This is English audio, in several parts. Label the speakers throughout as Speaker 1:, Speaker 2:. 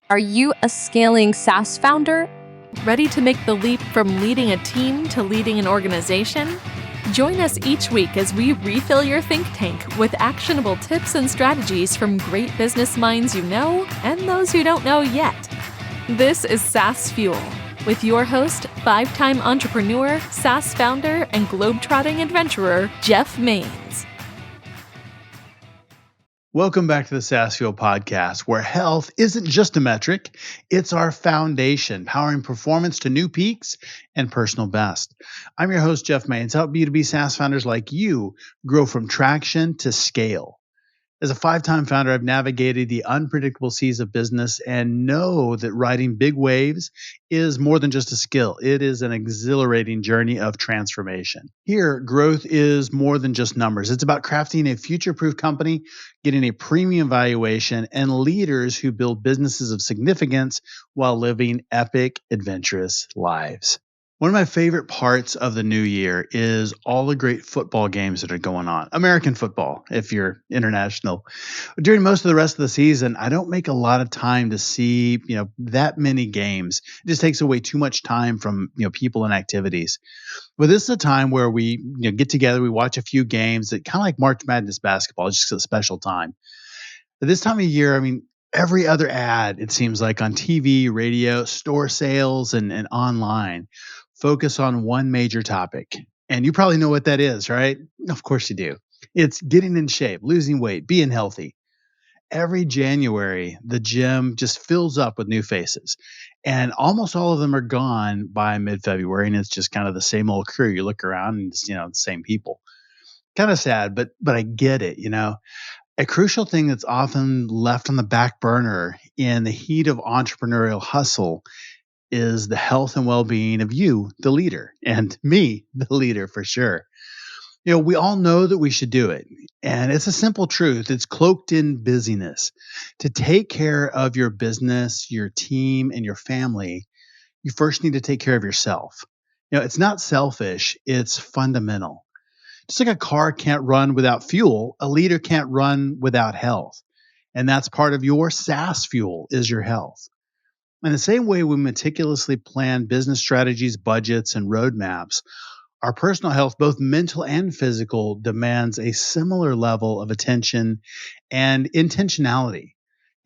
Speaker 1: Are you a scaling SaaS founder?
Speaker 2: Ready to make the leap from leading a team to leading an organization? Join us each week as we refill your think tank with actionable tips and strategies from great business minds you know and those you don't know yet. This is SaaS Fuel with your host, 5-time entrepreneur, SaaS founder, and globetrotting adventurer, Jeff Maines.
Speaker 3: Welcome back to the SaaS Fuel podcast, where health isn't just a metric, it's our foundation, powering performance to new peaks and personal best. I'm your host, Jeff Maines, help B2B SaaS founders like you grow from traction to scale. As a 5-time founder, I've navigated the unpredictable seas of business and know that riding big waves is more than just a skill. It is an exhilarating journey of transformation. Here, growth is more than just numbers. It's about crafting a future-proof company, getting a premium valuation, and leaders who build businesses of significance while living epic, adventurous lives. One of my favorite parts of the new year is all the great football games that are going on. American football, if you're international. During most of the rest of the season, I don't make a lot of time to see, that many games. It just takes away too much time from, people and activities. But this is a time where we, get together, we watch a few games that kind of like March Madness basketball, it's just a special time. But this time of year, every other ad, it seems like on TV, radio, store sales, and online, focus on one major topic. And you probably know what that is, right? Of course you do. It's getting in shape, losing weight, being healthy. Every January, the gym just fills up with new faces. And almost all of them are gone by mid-February. And it's just kind of the same old crew. You look around and it's, the same people. Kind of sad, but I get it, A crucial thing that's often left on the back burner in the heat of entrepreneurial hustle is the health and well-being of you, the leader, and me, the leader, for sure. We all know that we should do it. And it's a simple truth. It's cloaked in busyness. To take care of your business, your team, and your family, you first need to take care of yourself. It's not selfish. It's fundamental. Just like a car can't run without fuel, a leader can't run without health. And that's part of your SaaS fuel is your health. In the same way we meticulously plan business strategies, budgets, and roadmaps, our personal health, both mental and physical, demands a similar level of attention and intentionality.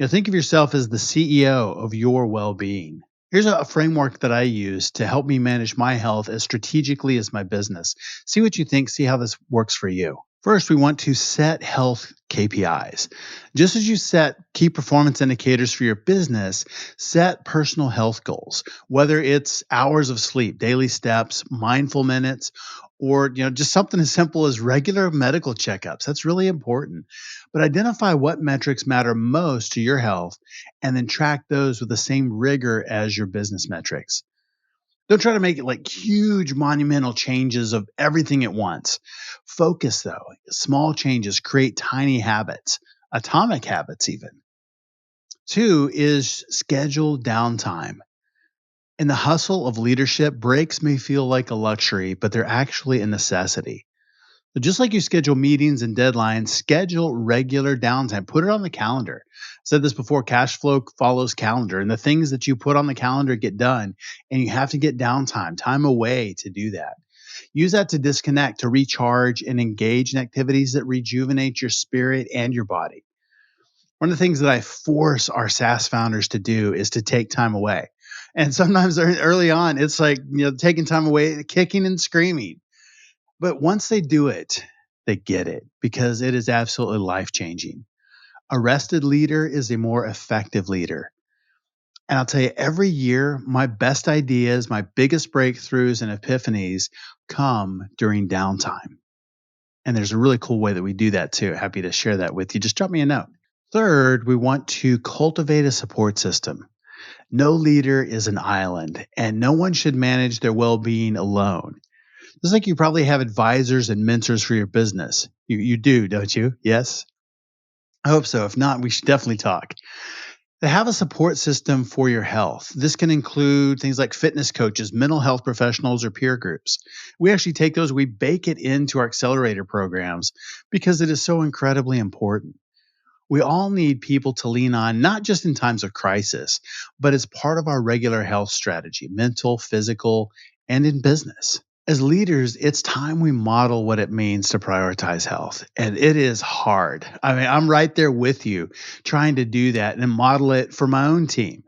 Speaker 3: Think of yourself as the CEO of your well-being. Here's a framework that I use to help me manage my health as strategically as my business. See what you think, see how this works for you. First, we want to set health KPIs. Just as you set key performance indicators for your business, set personal health goals, whether it's hours of sleep, daily steps, mindful minutes, or just something as simple as regular medical checkups. That's really important. But identify what metrics matter most to your health and then track those with the same rigor as your business metrics. Don't try to make it like huge monumental changes of everything at once. Focus though. Small changes create tiny habits, atomic habits even. 2 is schedule downtime. In the hustle of leadership, breaks may feel like a luxury, but they're actually a necessity. So just like you schedule meetings and deadlines, schedule regular downtime. Put it on the calendar. I said this before, cash flow follows calendar. And the things that you put on the calendar get done. And you have to get downtime, time away to do that. Use that to disconnect, to recharge, and engage in activities that rejuvenate your spirit and your body. One of the things that I force our SaaS founders to do is to take time away. And sometimes early on, it's like, taking time away, kicking and screaming. But once they do it, they get it because it is absolutely life-changing. A rested leader is a more effective leader. And I'll tell you, every year, my best ideas, my biggest breakthroughs and epiphanies come during downtime. And there's a really cool way that we do that too. Happy to share that with you. Just drop me a note. Third, we want to cultivate a support system. No leader is an island, and no one should manage their well-being alone. Just like you probably have advisors and mentors for your business. You do, don't you? Yes? I hope so. If not, we should definitely talk. To have a support system for your health. This can include things like fitness coaches, mental health professionals, or peer groups. We actually take those, we bake it into our accelerator programs because it is so incredibly important. We all need people to lean on, not just in times of crisis, but as part of our regular health strategy, mental, physical, and in business. As leaders, it's time we model what it means to prioritize health. And it is hard. I mean, I'm right there with you trying to do that and model it for my own team.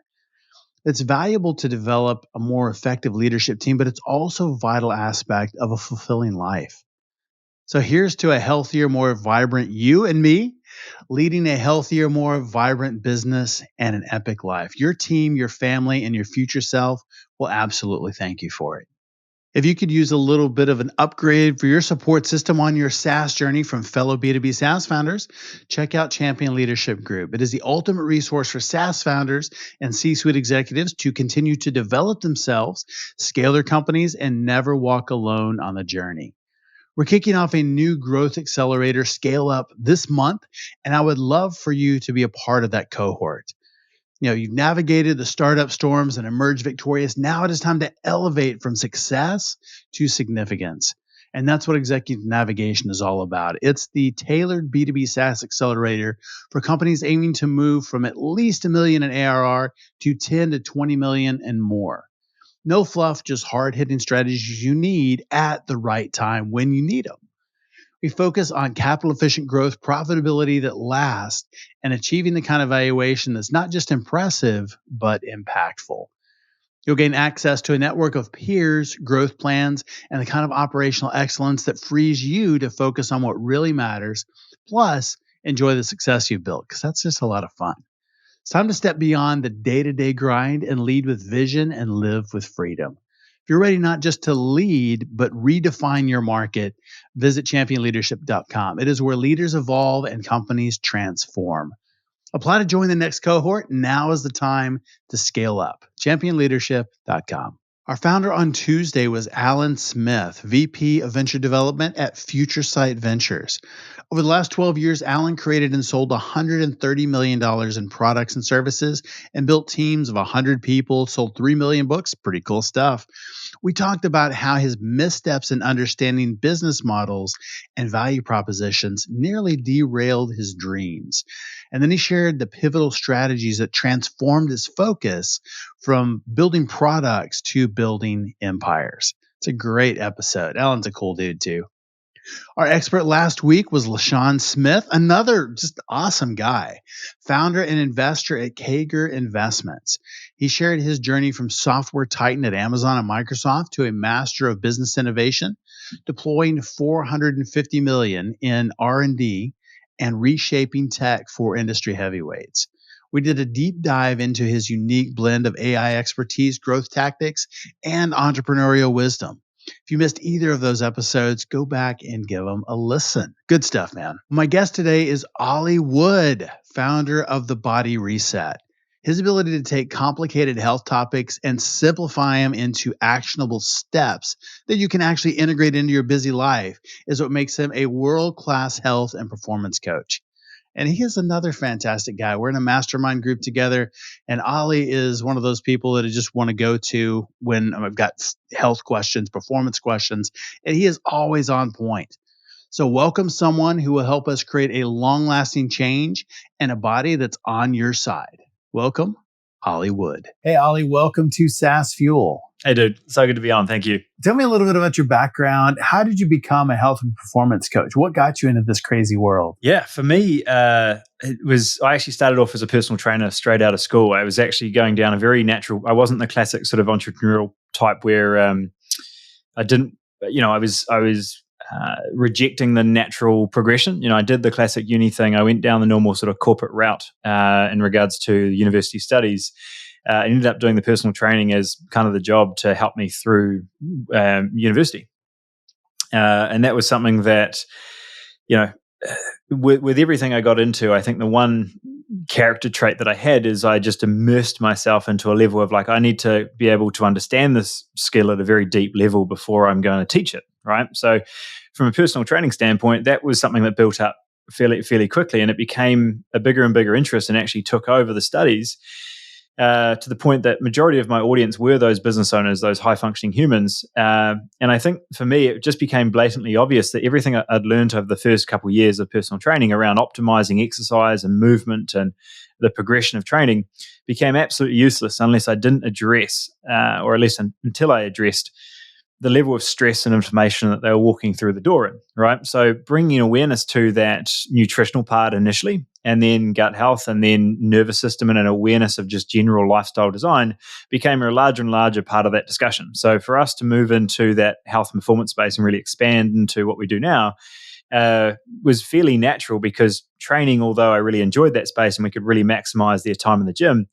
Speaker 3: It's valuable to develop a more effective leadership team, but it's also a vital aspect of a fulfilling life. So here's to a healthier, more vibrant you and me, leading a healthier, more vibrant business and an epic life. Your team, your family, and your future self will absolutely thank you for it. If you could use a little bit of an upgrade for your support system on your SaaS journey from fellow B2B SaaS founders, check out Champion Leadership Group. It is the ultimate resource for SaaS founders and C-suite executives to continue to develop themselves, scale their companies, and never walk alone on the journey. We're kicking off a new growth accelerator scale up this month, and I would love for you to be a part of that cohort. You've navigated the startup storms and emerged victorious. Now it is time to elevate from success to significance. And that's what executive navigation is all about. It's the tailored B2B SaaS accelerator for companies aiming to move from at least $1 million in ARR to 10 to 20 million and more. No fluff, just hard-hitting strategies you need at the right time when you need them. We focus on capital-efficient growth, profitability that lasts, and achieving the kind of valuation that's not just impressive, but impactful. You'll gain access to a network of peers, growth plans, and the kind of operational excellence that frees you to focus on what really matters, plus enjoy the success you've built, because that's just a lot of fun. It's time to step beyond the day-to-day grind and lead with vision and live with freedom. If you're ready not just to lead, but redefine your market, visit championleadership.com. It is where leaders evolve and companies transform. Apply to join the next cohort. Now is the time to scale up. championleadership.com. Our founder on Tuesday was Alan Smith, VP of Venture Development at FutureSight Ventures. Over the last 12 years, Alan created and sold $130 million in products and services and built teams of 100 people, sold 3 million books. Pretty cool stuff. We talked about how his missteps in understanding business models and value propositions nearly derailed his dreams. And then he shared the pivotal strategies that transformed his focus from building products to building empires. It's a great episode. Alan's a cool dude too. Our expert last week was LaShawn Smith, another just awesome guy, founder and investor at Kager Investments. He shared his journey from software titan at Amazon and Microsoft to a master of business innovation, deploying $450 million in R&D and reshaping tech for industry heavyweights. We did a deep dive into his unique blend of AI expertise, growth tactics, and entrepreneurial wisdom. If you missed either of those episodes, go back and give them a listen. Good stuff, man. My guest today is Olly Wood, founder of The Body Reset. His ability to take complicated health topics and simplify them into actionable steps that you can actually integrate into your busy life is what makes him a world-class health and performance coach. And he is another fantastic guy. We're in a mastermind group together, and Olly is one of those people that I just want to go to when I've got health questions, performance questions, and he is always on point. So welcome someone who will help us create a long-lasting change and a body that's on your side. Welcome, Olly Wood. Hey, Olly, welcome to SaaS Fuel.
Speaker 4: Hey, dude. So good to be on. Thank you.
Speaker 3: Tell me a little bit about your background. How did you become a health and performance coach? What got you into this crazy world?
Speaker 4: Yeah, for me, I actually started off as a personal trainer straight out of school. I was actually going down a very natural, I wasn't the classic sort of entrepreneurial type where I didn't, I was rejecting the natural progression. I did the classic uni thing. I went down the normal sort of corporate route in regards to university studies. I ended up doing the personal training as kind of the job to help me through university. And that was something that, with everything I got into, I think the one character trait that I had is I just immersed myself into a level of like, I need to be able to understand this skill at a very deep level before I'm going to teach it, right? So from a personal training standpoint, that was something that built up fairly quickly, and it became a bigger and bigger interest and actually took over the studies. to the point that majority of my audience were those business owners, those high functioning humans. And I think for me, it just became blatantly obvious that everything I'd learned over the first couple of years of personal training around optimizing exercise and movement and the progression of training became absolutely useless unless I didn't address, or at least until I addressed the level of stress and inflammation that they were walking through the door in, right? So bringing awareness to that nutritional part initially, and then gut health, and then nervous system, and an awareness of just general lifestyle design became a larger and larger part of that discussion. So for us to move into that health and performance space and really expand into what we do now was fairly natural, because training, although I really enjoyed that space and we could really maximize their time in the gym,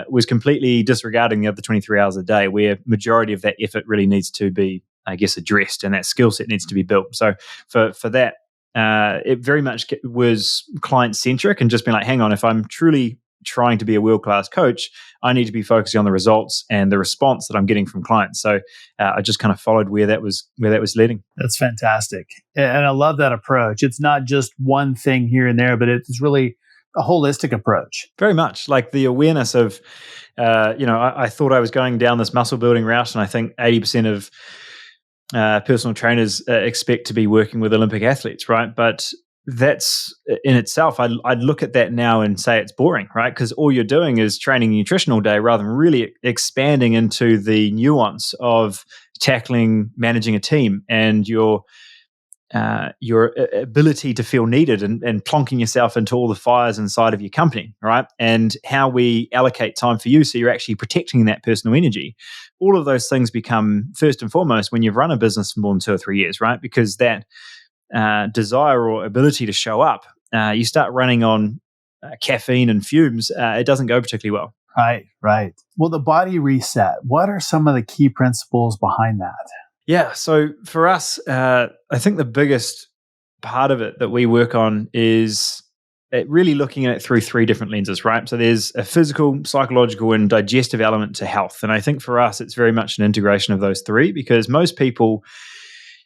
Speaker 4: was completely disregarding the other 23 hours a day, where majority of that effort really needs to be, I guess, addressed, and that skill set needs to be built. So for that, it very much was client centric, and just being like, hang on, if I'm truly trying to be a world-class coach, I need to be focusing on the results and the response that I'm getting from clients. So I just kind of followed where that was leading.
Speaker 3: That's fantastic. And I love that approach. It's not just one thing here and there, but it's really a holistic approach.
Speaker 4: Very much like the awareness of, I thought I was going down this muscle building route, and I think 80% of personal trainers expect to be working with Olympic athletes, right? But that's in itself, I'd look at that now and say it's boring, right? Because all you're doing is training nutrition all day rather than really expanding into the nuance of tackling, managing a team, and your ability to feel needed, and plonking yourself into all the fires inside of your company, right? And how we allocate time for you so you're actually protecting that personal energy. All of those things become first and foremost when you've run a business for more than 2 or 3 years, right? Because that desire or ability to show up, you start running on caffeine and fumes, it doesn't go particularly well.
Speaker 3: Right. Well, the body reset, what are some of the key principles behind that?
Speaker 4: Yeah. So for us, I think the biggest part of it that we work on is really looking at it through 3 different lenses, right? So there's a physical, psychological, and digestive element to health. And I think for us, it's very much an integration of those 3, because most people,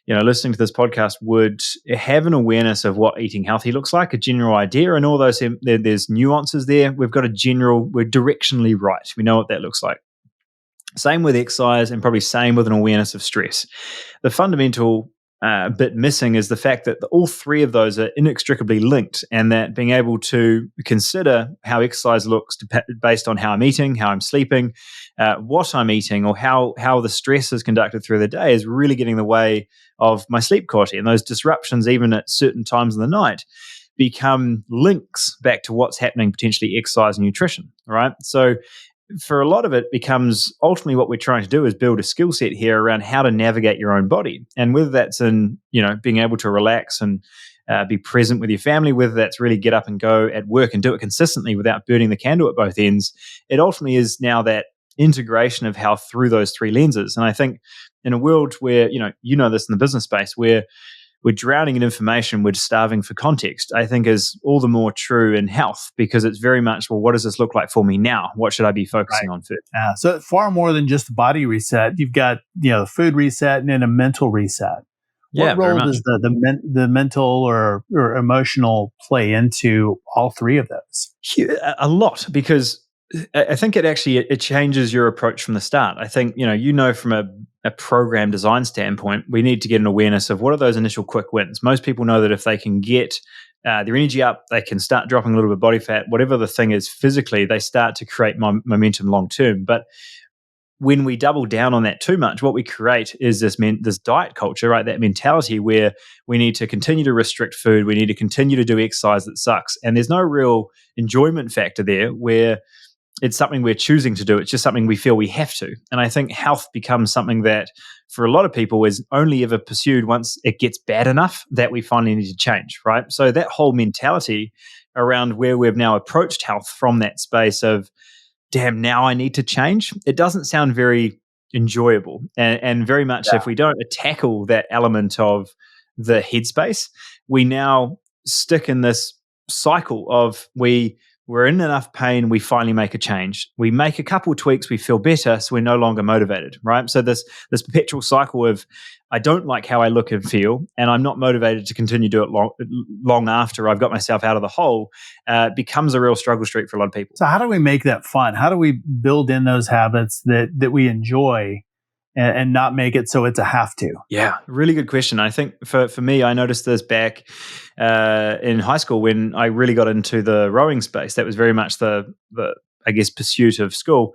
Speaker 4: listening to this podcast would have an awareness of what eating healthy looks like, a general idea, and all those, there's nuances there. We're directionally right. We know what that looks like. Same with exercise, and probably same with an awareness of stress. The fundamental bit missing is the fact that all 3 of those are inextricably linked, and that being able to consider how exercise looks based on how I'm eating, how I'm sleeping, what I'm eating, or how the stress is conducted through the day is really getting in the way of my sleep quality. And those disruptions, even at certain times in the night, become links back to what's happening, potentially exercise and nutrition, right? So for a lot of it becomes ultimately what we're trying to do is build a skill set here around how to navigate your own body. And whether that's in, being able to relax and be present with your family, whether that's really get up and go at work and do it consistently without burning the candle at both ends, it ultimately is now that integration of health through those 3 lenses. And I think in a world where, this in the business space, where we're drowning in information, we're starving for context, I think is all the more true in health, because it's very much, well, what does this look like for me now? What should I be focusing on first?
Speaker 3: So far more than just the body reset, you've got, the food reset and then a mental reset. What role does the mental or emotional play into all 3 of those?
Speaker 4: A lot, because I think it changes your approach from the start. I think, from a program design standpoint, we need to get an awareness of what are those initial quick wins. Most people know that if they can get their energy up, they can start dropping a little bit of body fat, whatever the thing is physically, they start to create momentum long term. But when we double down on that too much, what we create is this diet culture, right? That mentality where we need to continue to restrict food, we need to continue to do exercise that sucks. And there's no real enjoyment factor there, where it's something we're choosing to do. It's just something we feel we have to. And I think health becomes something that for a lot of people is only ever pursued once it gets bad enough that we finally need to change, right? So that whole mentality around where we've now approached health from that space of, damn, now I need to change, it doesn't sound very enjoyable. And very much if we don't tackle that element of the headspace, we now stick in this cycle of we we're in enough pain, we finally make a change. We make a couple tweaks, we feel better, so we're no longer motivated, right? So this perpetual cycle of, I don't like how I look and feel, and I'm not motivated to continue to do it long after I've got myself out of the hole, becomes a real struggle street for a lot of people.
Speaker 3: So how do we make that fun? How do we build in those habits that we enjoy and not make it so it's a have to?
Speaker 4: Yeah, really good question. I think for me, I noticed this back in high school when I really got into the rowing space. That was very much the I guess, pursuit of school.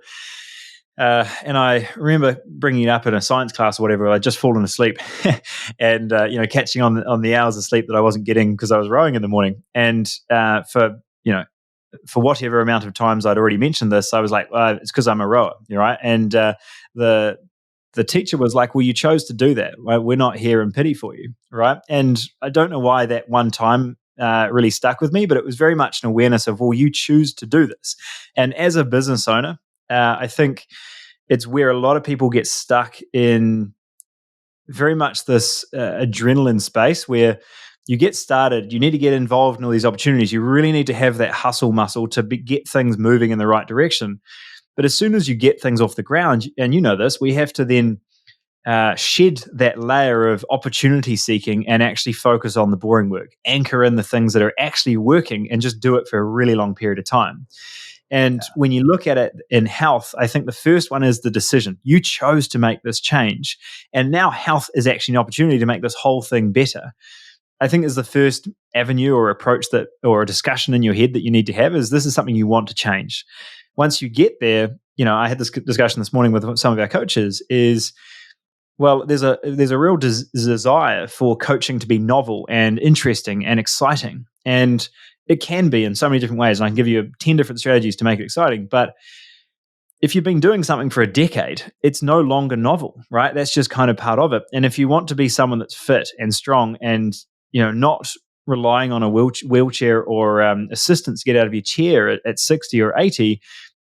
Speaker 4: And I remember bringing it up in a science class or whatever. I'd just fallen asleep, and catching on the hours of sleep that I wasn't getting because I was rowing in the morning. And for whatever amount of times I'd already mentioned this, I was like, it's because I'm a rower, right? And the teacher was like, well, you chose to do that. We're not here in pity for you, right? And I don't know why that one time really stuck with me, but it was very much an awareness of, well, you choose to do this. And as a business owner, I think it's where a lot of people get stuck in very much this adrenaline space where you get started, you need to get involved in all these opportunities. You really need to have that hustle muscle to get things moving in the right direction. But as soon as you get things off the ground, and you know this, we have to then shed that layer of opportunity seeking and actually focus on the boring work, anchor in the things that are actually working, and just do it for a really long period of time. And when you look at it in health, I think the first one is the decision. You chose to make this change. And now health is actually an opportunity to make this whole thing better. I think is the first avenue or approach or a discussion in your head that you need to have is this is something you want to change. Once you get there, I had this discussion this morning with some of our coaches is, well, there's a real desire for coaching to be novel and interesting and exciting. And it can be in so many different ways. And I can give you 10 different strategies to make it exciting. But if you've been doing something for a decade, it's no longer novel, right? That's just kind of part of it. And if you want to be someone that's fit and strong and, not relying on a wheelchair or assistance to get out of your chair at 60 or 80,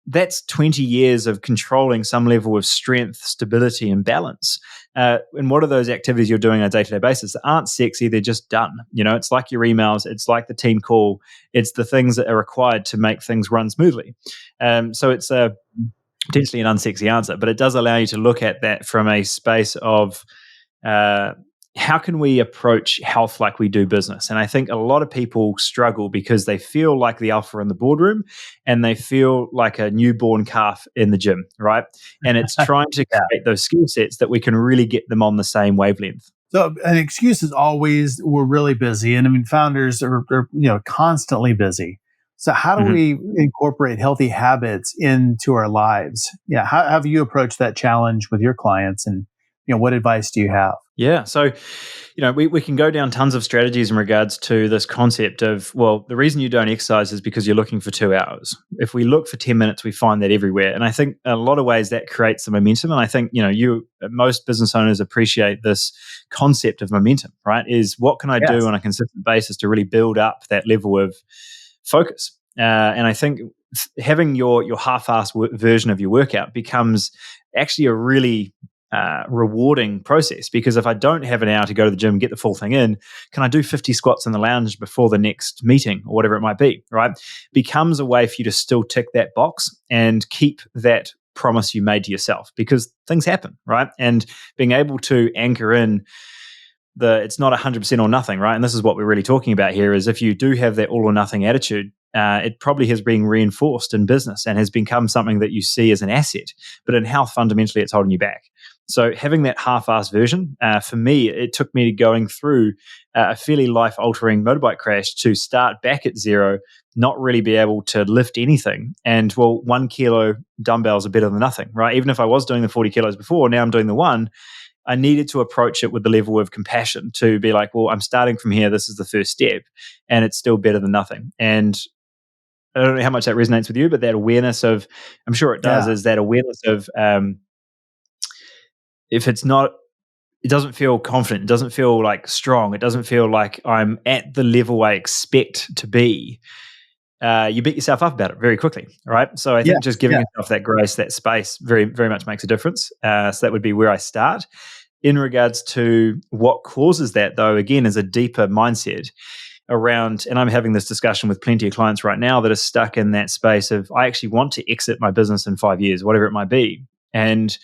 Speaker 4: that's 20 years of controlling some level of strength, stability, and balance. And what are those activities you're doing on a day-to-day basis that aren't sexy? They're just done. It's like your emails. It's like the team call. It's the things that are required to make things run smoothly. So it's potentially an unsexy answer, but it does allow you to look at that from a space of how can we approach health like we do business? And I think a lot of people struggle because they feel like the alpha in the boardroom and they feel like a newborn calf in the gym, right? And it's trying to create those skill sets that we can really get them on the same wavelength.
Speaker 3: So an excuse is always, we're really busy. And I mean, founders are constantly busy. So how do we incorporate healthy habits into our lives? Yeah. How have you approached that challenge with your clients, and what advice do you have?
Speaker 4: Yeah. So, we can go down tons of strategies in regards to this concept of, well, the reason you don't exercise is because you're looking for 2 hours. If we look for 10 minutes, we find that everywhere. And I think in a lot of ways that creates the momentum. And I think, most business owners appreciate this concept of momentum, right? Is what can I do on a consistent basis to really build up that level of focus? And I think having your half-assed version of your workout becomes actually a really rewarding process, because if I don't have an hour to go to the gym, get the full thing in, can I do 50 squats in the lounge before the next meeting or whatever it might be, right? Becomes a way for you to still tick that box and keep that promise you made to yourself, because things happen, right? And being able to anchor in it's not 100% or nothing, right? And this is what we're really talking about here is if you do have that all or nothing attitude, it probably has been reinforced in business and has become something that you see as an asset. But in health, fundamentally, it's holding you back. So having that half-assed version, for me, it took me to going through a fairly life-altering motorbike crash to start back at zero, not really be able to lift anything. And, 1 kilo dumbbells are better than nothing, right? Even if I was doing the 40 kilos before, now I'm doing the 1. I needed to approach it with the level of compassion to be like, well, I'm starting from here. This is the first step, and it's still better than nothing. And I don't know how much that resonates with you, but that awareness of, I'm sure it does, is that awareness of if it's not, it doesn't feel confident, it doesn't feel like strong, it doesn't feel like I'm at the level I expect to be, you beat yourself up about it very quickly, right? So I think just giving yourself that grace, that space, very, very much makes a difference. So that would be where I start. In regards to what causes that, though, again, is a deeper mindset. around, and I'm having this discussion with plenty of clients right now that are stuck in that space of, I actually want to exit my business in 5 years, whatever it might be. And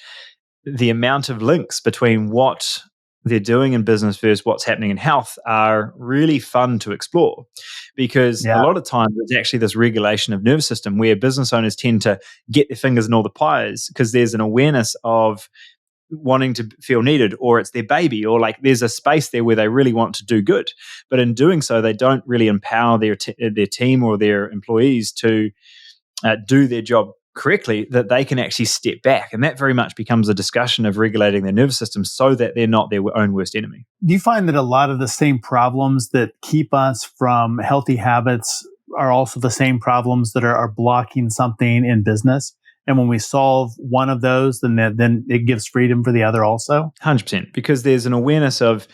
Speaker 4: the amount of links between what they're doing in business versus what's happening in health are really fun to explore, because a lot of times it's actually this regulation of nervous system where business owners tend to get their fingers in all the pies because there's an awareness of wanting to feel needed, or it's their baby, or like there's a space there where they really want to do good, but in doing so they don't really empower their team or their employees to do their job correctly, that they can actually step back. And that very much becomes a discussion of regulating their nervous system so that they're not their own worst enemy.
Speaker 3: Do you find that a lot of the same problems that keep us from healthy habits are also the same problems that are blocking something in business? And when we solve one of those, then it gives freedom for the other also?
Speaker 4: 100%, because there's an awareness of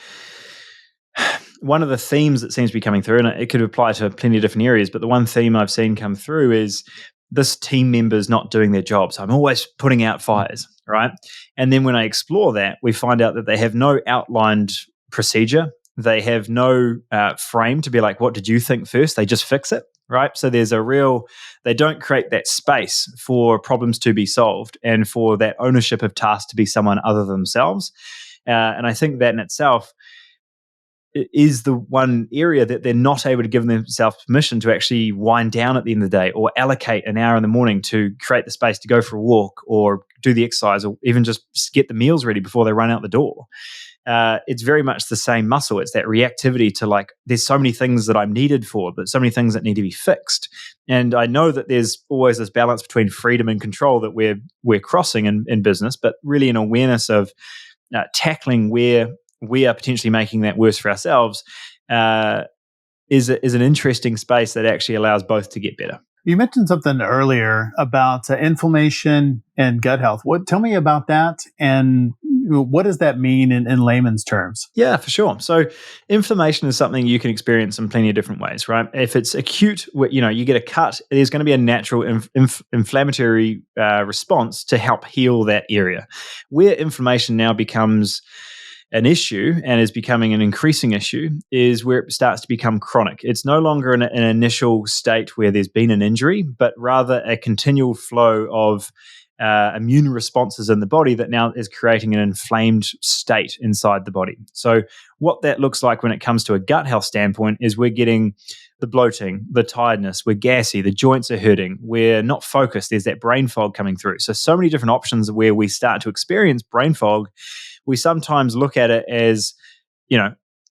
Speaker 4: one of the themes that seems to be coming through, and it could apply to plenty of different areas, but the one theme I've seen come through is this team member's not doing their job. So I'm always putting out fires, right? And then when I explore that, we find out that they have no outlined procedure. They have no frame to be like, what did you think first? They just fix it, right? So there's they don't create that space for problems to be solved and for that ownership of tasks to be someone other than themselves. And I think that in itself is the one area that they're not able to give themselves permission to actually wind down at the end of the day, or allocate an hour in the morning to create the space to go for a walk or do the exercise, or even just get the meals ready before they run out the door. It's very much the same muscle. It's that reactivity to like, there's so many things that I'm needed for, but so many things that need to be fixed. And I know that there's always this balance between freedom and control that we're crossing in business, but really an awareness of tackling where we are potentially making that worse for ourselves is an interesting space that actually allows both to get better.
Speaker 3: You mentioned something earlier about inflammation and gut health. Tell me about that, and what does that mean in layman's terms?
Speaker 4: Yeah, for sure. So inflammation is something you can experience in plenty of different ways, right? If it's acute, you get a cut, there's going to be a natural inflammatory response to help heal that area. Where inflammation now becomes an issue and is becoming an increasing issue is where it starts to become chronic. It's no longer an initial state where there's been an injury, but rather a continual flow of immune responses in the body that now is creating an inflamed state inside the body. So what that looks like when it comes to a gut health standpoint is we're getting the bloating, the tiredness, we're gassy, the joints are hurting, we're not focused, there's that brain fog coming through. So many different options where we start to experience brain fog. We sometimes look at it as,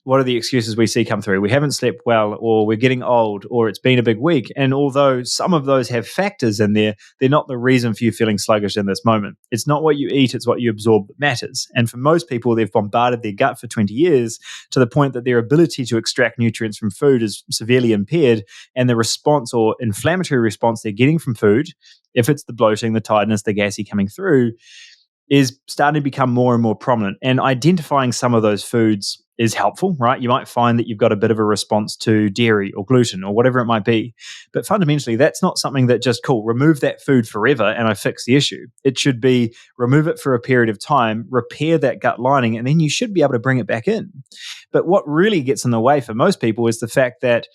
Speaker 4: what are the excuses we see come through? We haven't slept well, or we're getting old, or it's been a big week. And although some of those have factors in there, they're not the reason for you feeling sluggish in this moment. It's not what you eat, it's what you absorb that matters. And for most people, they've bombarded their gut for 20 years to the point that their ability to extract nutrients from food is severely impaired. And the response or inflammatory response they're getting from food, if it's the bloating, the tiredness, the gassy coming through, is starting to become more and more prominent. And identifying some of those foods is helpful, right? You might find that you've got a bit of a response to dairy or gluten or whatever it might be. But fundamentally, that's not something that just, remove that food forever and I fix the issue. It should be remove it for a period of time, repair that gut lining, and then you should be able to bring it back in. But what really gets in the way for most people is the fact that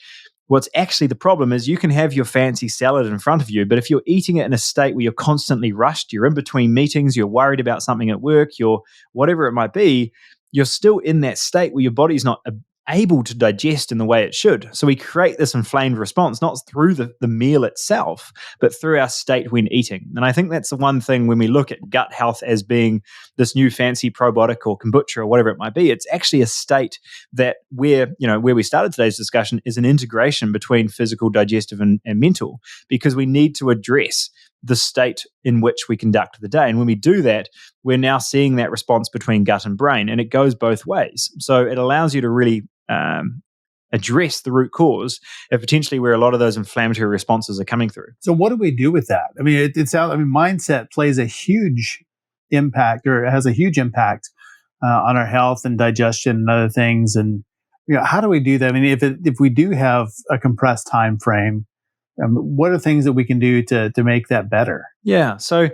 Speaker 4: what's actually the problem is you can have your fancy salad in front of you, but if you're eating it in a state where you're constantly rushed, you're in between meetings, you're worried about something at work, you're whatever it might be, you're still in that state where your body's not able to digest in the way it should. So we create this inflamed response, not through the meal itself, but through our state when eating. And I think that's the one thing when we look at gut health as being this new fancy probiotic or kombucha or whatever it might be, it's actually a state that where we started today's discussion is an integration between physical, digestive, and mental, because we need to address the state in which we conduct the day. And when we do that, we're now seeing that response between gut and brain, and it goes both ways. So it allows you to really address the root cause of potentially where a lot of those inflammatory responses are coming through.
Speaker 3: So what do we do with that? I mean, mindset plays a huge impact, or has a huge impact on our health and digestion and other things. And how do we do that? I mean, if we do have a compressed time frame, what are things that we can do to make that better?
Speaker 4: Yeah. So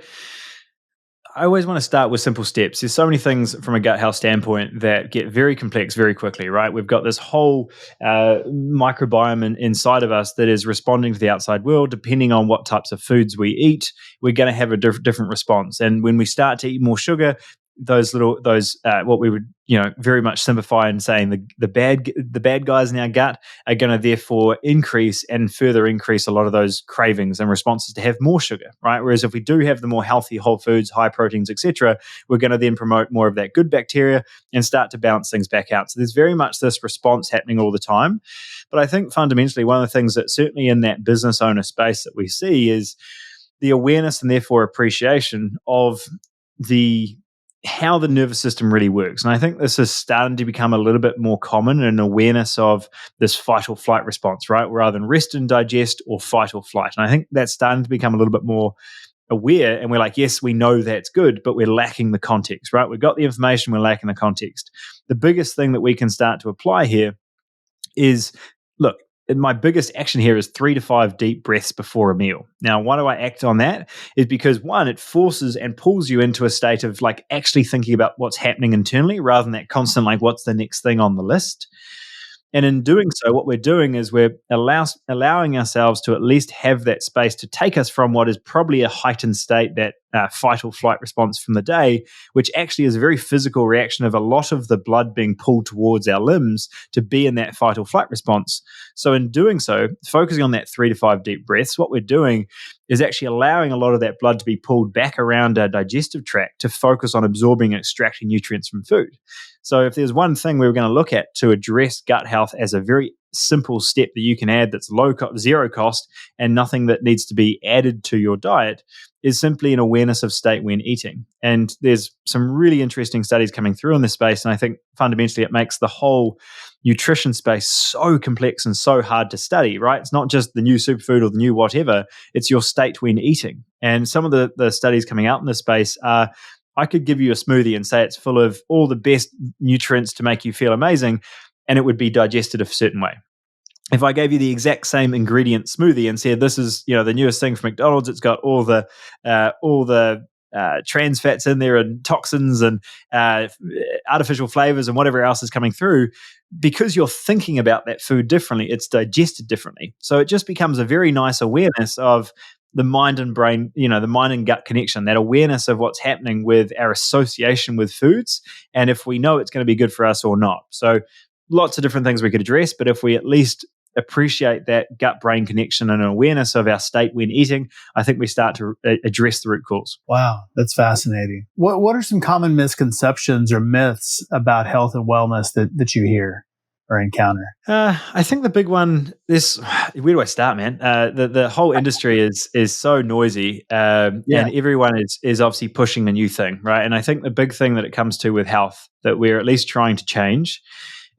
Speaker 4: I always want to start with simple steps. There's so many things from a gut health standpoint that get very complex very quickly, right? We've got this whole microbiome inside of us that is responding to the outside world. Depending on what types of foods we eat, we're going to have a different response. And when we start to eat more sugar, those what we would very much simplify in saying the bad guys in our gut are going to therefore increase and further increase a lot of those cravings and responses to have more sugar, right? Whereas if we do have the more healthy whole foods, high proteins, etc., we're going to then promote more of that good bacteria and start to balance things back out. So there's very much this response happening all the time. But I think fundamentally one of the things that certainly in that business owner space that we see is the awareness and therefore appreciation of how the nervous system really works. And I think this is starting to become a little bit more common, an awareness of this fight or flight response, right? Rather than rest and digest or fight or flight. And I think that's starting to become a little bit more aware. And we're like, yes, we know that's good, but we're lacking the context, right? We've got the information, we're lacking the context. The biggest thing that we can start to apply here is, look, my biggest action here is 3 to 5 deep breaths before a meal. Now, why do I act on that? Is because one, it forces and pulls you into a state of like actually thinking about what's happening internally rather than that constant, like, what's the next thing on the list? And in doing so, what we're doing is we're allowing ourselves to at least have that space to take us from what is probably a heightened state, that fight or flight response from the day, which actually is a very physical reaction of a lot of the blood being pulled towards our limbs to be in that fight or flight response. So in doing so, focusing on that 3 to 5 deep breaths, what we're doing is actually allowing a lot of that blood to be pulled back around our digestive tract to focus on absorbing and extracting nutrients from food. So if there's one thing we were going to look at to address gut health as a very simple step that you can add that's zero cost and nothing that needs to be added to your diet, is simply an awareness of state when eating. And there's some really interesting studies coming through in this space. And I think fundamentally it makes the whole nutrition space so complex and so hard to study, right? It's not just the new superfood or the new whatever, it's your state when eating. And some of the studies coming out in this space are, I could give you a smoothie and say it's full of all the best nutrients to make you feel amazing, and it would be digested a certain way. If I gave you the exact same ingredient smoothie and said this is the newest thing from McDonald's, it's got all the trans fats in there and toxins and artificial flavors and whatever else is coming through, because you're thinking about that food differently, it's digested differently. So it just becomes a very nice awareness of the mind and brain, the mind and gut connection, that awareness of what's happening with our association with foods, and if we know it's going to be good for us or not. So lots of different things we could address, but if we at least appreciate that gut-brain connection and awareness of our state when eating, I think we start to address the root cause.
Speaker 3: Wow, that's fascinating. What are some common misconceptions or myths about health and wellness that you hear or encounter?
Speaker 4: I think the big one is, where do I start, man? The whole industry is so noisy, and everyone is obviously pushing a new thing, right? And I think the big thing that it comes to with health that we're at least trying to change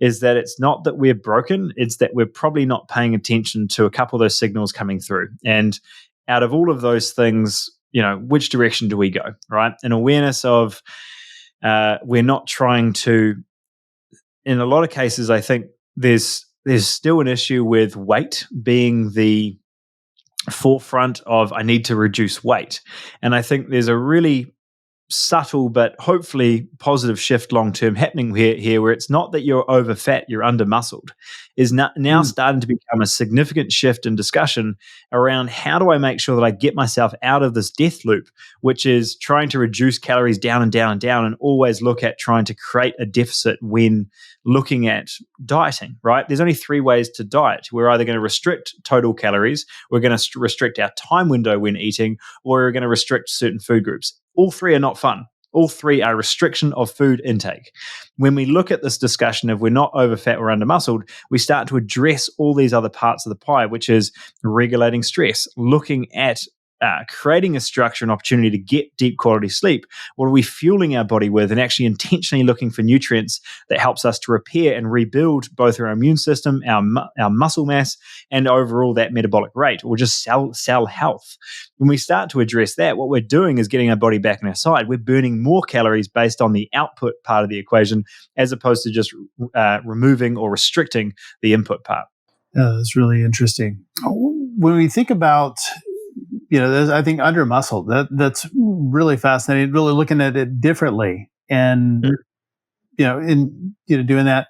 Speaker 4: is that it's not that we're broken, it's that we're probably not paying attention to a couple of those signals coming through. And out of all of those things, which direction do we go, right? An awareness of we're not trying to, in a lot of cases, I think there's still an issue with weight being the forefront of I need to reduce weight. And I think there's a really subtle but hopefully positive shift long-term happening here where it's not that you're over fat, you're under muscled, is now starting to become a significant shift in discussion around how do I make sure that I get myself out of this death loop, which is trying to reduce calories down and down and down, and always look at trying to create a deficit when looking at dieting, right? There's only 3 ways to diet. We're either going to restrict total calories, we're going to restrict our time window when eating, or we're going to restrict certain food groups. All 3 are not fun. All 3 are restriction of food intake. When we look at this discussion of we're not over fat or under muscled, we start to address all these other parts of the pie, which is regulating stress, looking at creating a structure and opportunity to get deep quality sleep. What are we fueling our body with, and actually intentionally looking for nutrients that helps us to repair and rebuild both our immune system, our muscle mass, and overall that metabolic rate, or just cell health. When we start to address that, what we're doing is getting our body back on our side. We're burning more calories based on the output part of the equation, as opposed to just removing or restricting the input part.
Speaker 3: Yeah, that's really interesting. When we think about I think under muscle, that's really fascinating. Really looking at it differently, and doing that.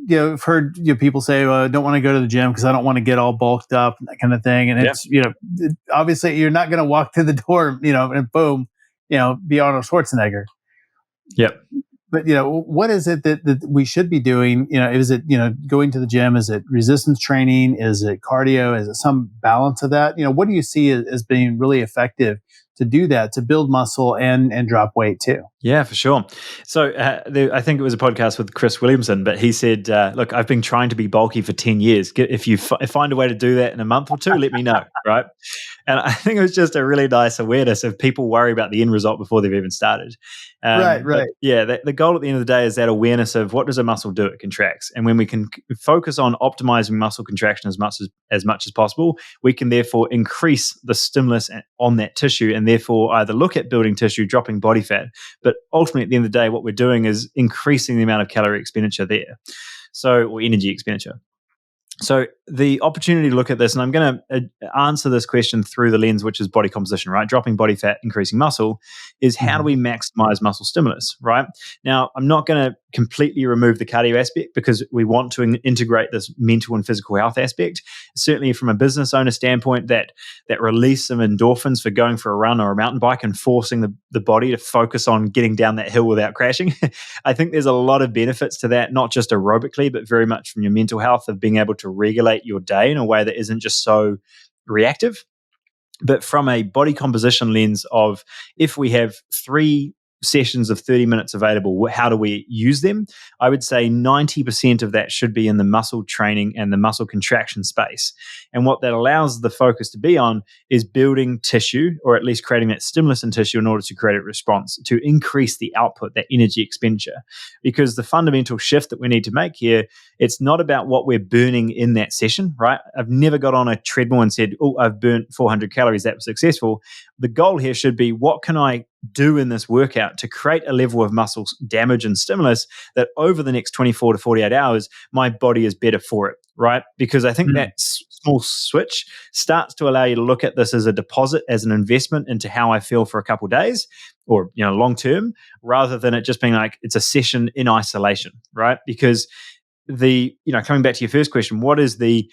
Speaker 3: I've heard people say, "Well, I don't want to go to the gym because I don't want to get all bulked up," and that kind of thing. And it's obviously you're not going to walk through the door, and boom, be Arnold Schwarzenegger.
Speaker 4: Yep.
Speaker 3: But what is it that we should be doing? Is it going to the gym? Is it resistance training? Is it cardio? Is it some balance of that? What do you see as being really effective to do that, to build muscle and drop weight too?
Speaker 4: Yeah, for sure. So I think it was a podcast with Chris Williamson, but he said, look, I've been trying to be bulky for 10 years. If you find a way to do that in a month or two, let me know, right? And I think it was just a really nice awareness of people worry about the end result before they've even started.
Speaker 3: Right.
Speaker 4: Yeah, the goal at the end of the day is that awareness of what does a muscle do? It contracts. And when we can focus on optimizing muscle contraction as much as possible, we can therefore increase the stimulus on that tissue and therefore either look at building tissue, dropping body fat, but ultimately at the end of the day, what we're doing is increasing the amount of calorie expenditure there. Or energy expenditure. So the opportunity to look at this, and I'm going to answer this question through the lens, which is body composition, right? Dropping body fat, increasing muscle, is how do we maximize muscle stimulus, right? Now, I'm not going to completely remove the cardio aspect because we want to integrate this mental and physical health aspect. Certainly from a business owner standpoint, that release of endorphins for going for a run or a mountain bike and forcing the body to focus on getting down that hill without crashing. I think there's a lot of benefits to that, not just aerobically, but very much from your mental health of being able to regulate your day in a way that isn't just so reactive. But from a body composition lens of if we have 3 sessions of 30 minutes available, how do we use them? I would say 90% of that should be in the muscle training and the muscle contraction space. And what that allows the focus to be on is building tissue, or at least creating that stimulus in tissue in order to create a response, to increase the output, that energy expenditure. Because the fundamental shift that we need to make here, it's not about what we're burning in that session, right? I've never got on a treadmill and said, oh, I've burnt 400 calories, that was successful. The goal here should be, what can I do in this workout to create a level of muscle damage and stimulus that over the next 24 to 48 hours, my body is better for it, right? Because I think that small switch starts to allow you to look at this as a deposit, as an investment into how I feel for a couple of days or, long term, rather than it just being like it's a session in isolation, right? Because coming back to your first question, what is the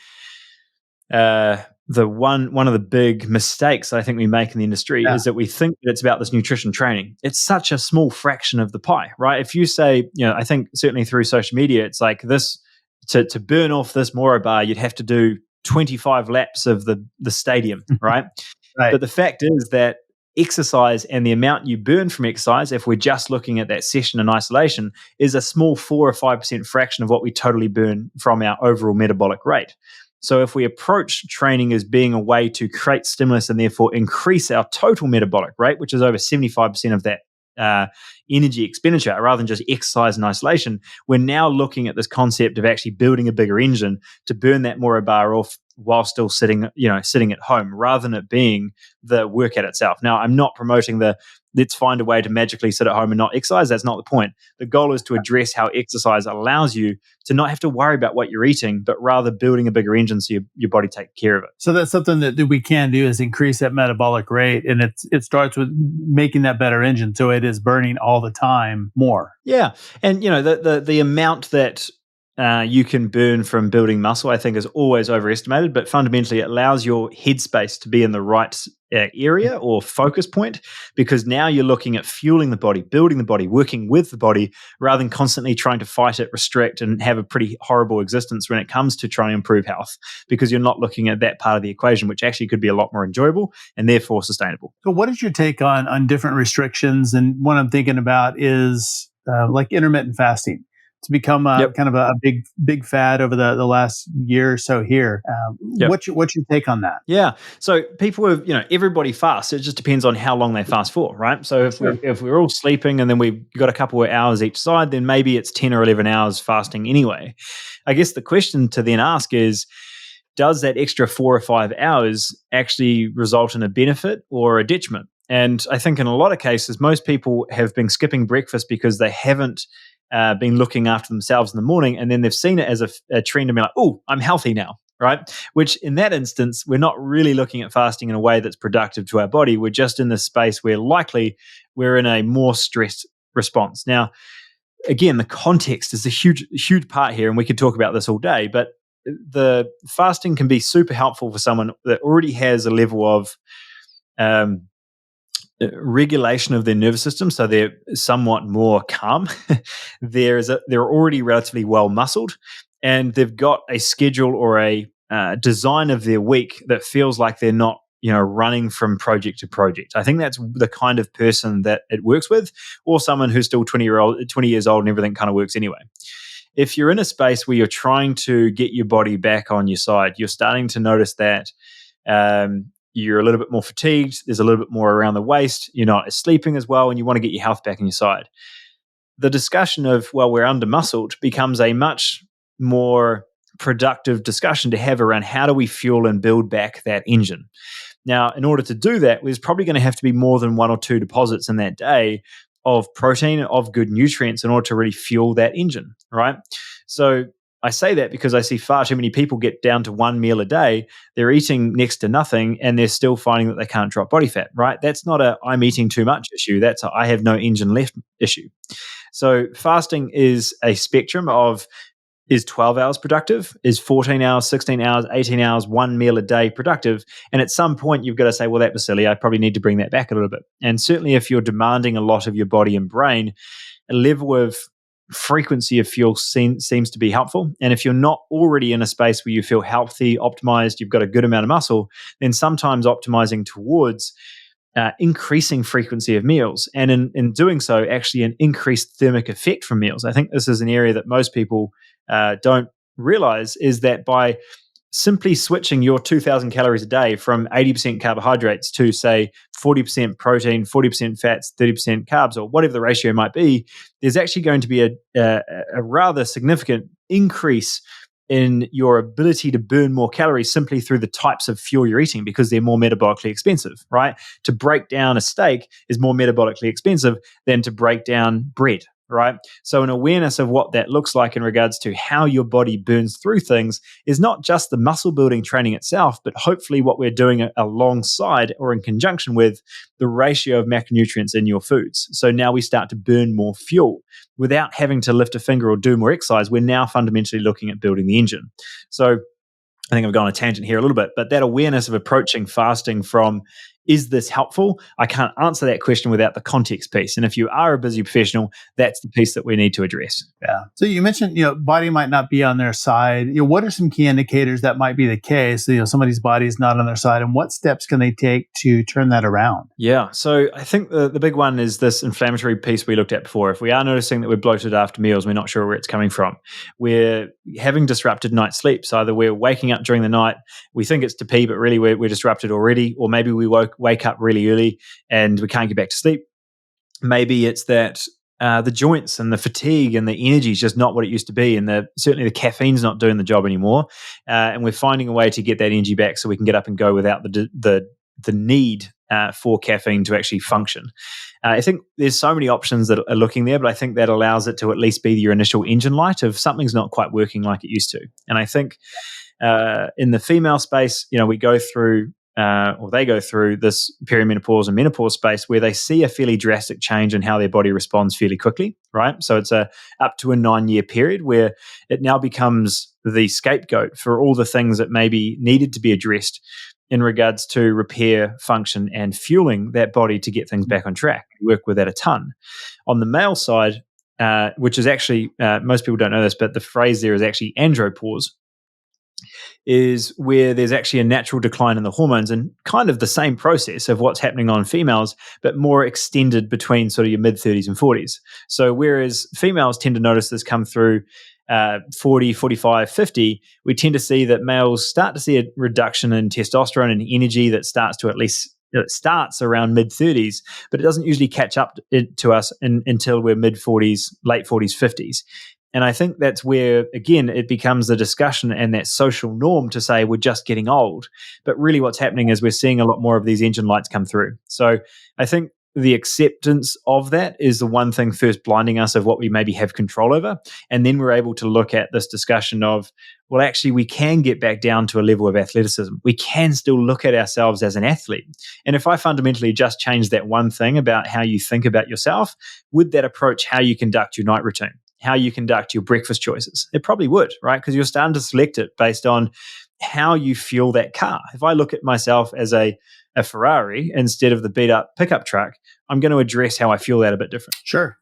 Speaker 4: one of the big mistakes I think we make in the industry is that we think that it's about this nutrition training. It's such a small fraction of the pie, right? If you say, I think certainly through social media, it's like this, to burn off this Moro bar, you'd have to do 25 laps of the stadium, right?
Speaker 3: Right.
Speaker 4: But the fact is that exercise and the amount you burn from exercise, if we're just looking at that session in isolation, is a small 4 or 5% fraction of what we totally burn from our overall metabolic rate. So if we approach training as being a way to create stimulus and therefore increase our total metabolic rate, which is over 75% of that energy expenditure, rather than just exercise in isolation, we're now looking at this concept of actually building a bigger engine to burn that Moro bar off while still sitting at home, rather than it being the workout itself. Now, I'm not promoting let's find a way to magically sit at home and not exercise. That's not the point. The goal is to address how exercise allows you to not have to worry about what you're eating, but rather building a bigger engine so your body takes care of it.
Speaker 3: So that's something that we can do, is increase that metabolic rate. And it starts with making that better engine so it is burning all the time more.
Speaker 4: Yeah. And, the amount that you can burn from building muscle, I think, is always overestimated, but fundamentally it allows your headspace to be in the right area or focus point, because now you're looking at fueling the body, building the body, working with the body, rather than constantly trying to fight it, restrict, and have a pretty horrible existence when it comes to trying to improve health, because you're not looking at that part of the equation, which actually could be a lot more enjoyable and therefore sustainable.
Speaker 3: So what is your take on different restrictions? And what I'm thinking about is like intermittent fasting. It's become kind of a big fad over the last year or so here. What's your take on that?
Speaker 4: Yeah. So people have, everybody fasts. It just depends on how long they fast for, right? So if we're all sleeping and then we've got a couple of hours each side, then maybe it's 10 or 11 hours fasting anyway. I guess the question to then ask is, does that extra 4 or 5 hours actually result in a benefit or a detriment? And I think in a lot of cases, most people have been skipping breakfast because they haven't been looking after themselves in the morning, and then they've seen it as a trend and be like, oh, I'm healthy now, right? Which in that instance, we're not really looking at fasting in a way that's productive to our body. We're just in this space where likely we're in a more stressed response. Now, again, the context is a huge part here, and we could talk about this all day, but the fasting can be super helpful for someone that already has a level of regulation of their nervous system, so they're somewhat more calm. They're already relatively well muscled, and they've got a schedule or a design of their week that feels like they're not running from project to project. I think that's the kind of person that it works with, or someone who's still 20 years old and everything kind of works anyway. If you're in a space where you're trying to get your body back on your side, you're starting to notice that you're a little bit more fatigued, there's a little bit more around the waist, you're not sleeping as well, and you want to get your health back on your side. The discussion of, well, we're under-muscled becomes a much more productive discussion to have around how do we fuel and build back that engine. Now, in order to do that, there's probably going to have to be more than one or two deposits in that day of protein, of good nutrients in order to really fuel that engine, right? So I say that because I see far too many people get down to one meal a day. They're eating next to nothing and they're still finding that they can't drop body fat, right? That's not a I'm eating too much issue. That's a I have no engine left issue. So fasting is a spectrum of, is 12 hours productive? Is 14 hours, 16 hours, 18 hours, one meal a day productive? And at some point, you've got to say, well, that was silly. I probably need to bring that back a little bit. And certainly if you're demanding a lot of your body and brain, a level of frequency of fuel seems to be helpful. And if you're not already in a space where you feel healthy, optimized, you've got a good amount of muscle, then sometimes optimizing towards increasing frequency of meals, and in doing so, actually an increased thermic effect from meals. I think this is an area that most people don't realize, is that by simply switching your 2,000 calories a day from 80% carbohydrates to, say, 40% protein, 40% fats, 30% carbs, or whatever the ratio might be, there's actually going to be a rather significant increase in your ability to burn more calories simply through the types of fuel you're eating, because they're more metabolically expensive, right? To break down a steak is more metabolically expensive than to break down bread, right? So an awareness of what that looks like in regards to how your body burns through things is not just the muscle building training itself, but hopefully what we're doing alongside or in conjunction with the ratio of macronutrients in your foods. So now we start to burn more fuel without having to lift a finger or do more exercise. We're now fundamentally looking at building the engine. So I think I've gone on a tangent here a little bit, but that awareness of approaching fasting from, is this helpful? I can't answer that question without the context piece. And if you are a busy professional, that's the piece that we need to address.
Speaker 3: Yeah. So you mentioned, body might not be on their side. What are some key indicators that might be the case? Somebody's body is not on their side, and what steps can they take to turn that around?
Speaker 4: Yeah. So I think the big one is this inflammatory piece we looked at before. If we are noticing that we're bloated after meals, we're not sure where it's coming from. We're having disrupted night sleep. So either we're waking up during the night, we think it's to pee, but really we're disrupted already, or maybe we wake up really early and we can't get back to sleep. Maybe it's that the joints and the fatigue and the energy is just not what it used to be, and certainly the caffeine's not doing the job anymore, and we're finding a way to get that energy back so we can get up and go without the need for caffeine to actually function. I think there's so many options that are looking there, but I think that allows it to at least be your initial engine light of something's not quite working like it used to. And I think in the female space, we go through or they go through this perimenopause and menopause space where they see a fairly drastic change in how their body responds fairly quickly, right? So it's up to a 9-year period where it now becomes the scapegoat for all the things that maybe needed to be addressed in regards to repair, function, and fueling that body to get things back on track. We work with that a ton. On the male side, which is actually, most people don't know this, but the phrase there is actually andropause, is where there's actually a natural decline in the hormones, and kind of the same process of what's happening on females, but more extended between sort of your mid-30s and 40s. So whereas females tend to notice this come through 40, 45, 50, we tend to see that males start to see a reduction in testosterone and energy that starts to at least, it starts around mid-30s, but it doesn't usually catch up to us until we're mid-40s, late 40s, 50s. And I think that's where, again, it becomes the discussion and that social norm to say we're just getting old. But really what's happening is we're seeing a lot more of these engine lights come through. So I think the acceptance of that is the one thing first blinding us of what we maybe have control over. And then we're able to look at this discussion of, well, actually, we can get back down to a level of athleticism. We can still look at ourselves as an athlete. And if I fundamentally just change that one thing about how you think about yourself, would that approach how you conduct your night routine, how you conduct your breakfast choices? It probably would, right? Because you're starting to select it based on how you fuel that car. If I look at myself as a Ferrari instead of the beat up pickup truck, I'm going to address how I fuel that a bit different.
Speaker 3: Sure.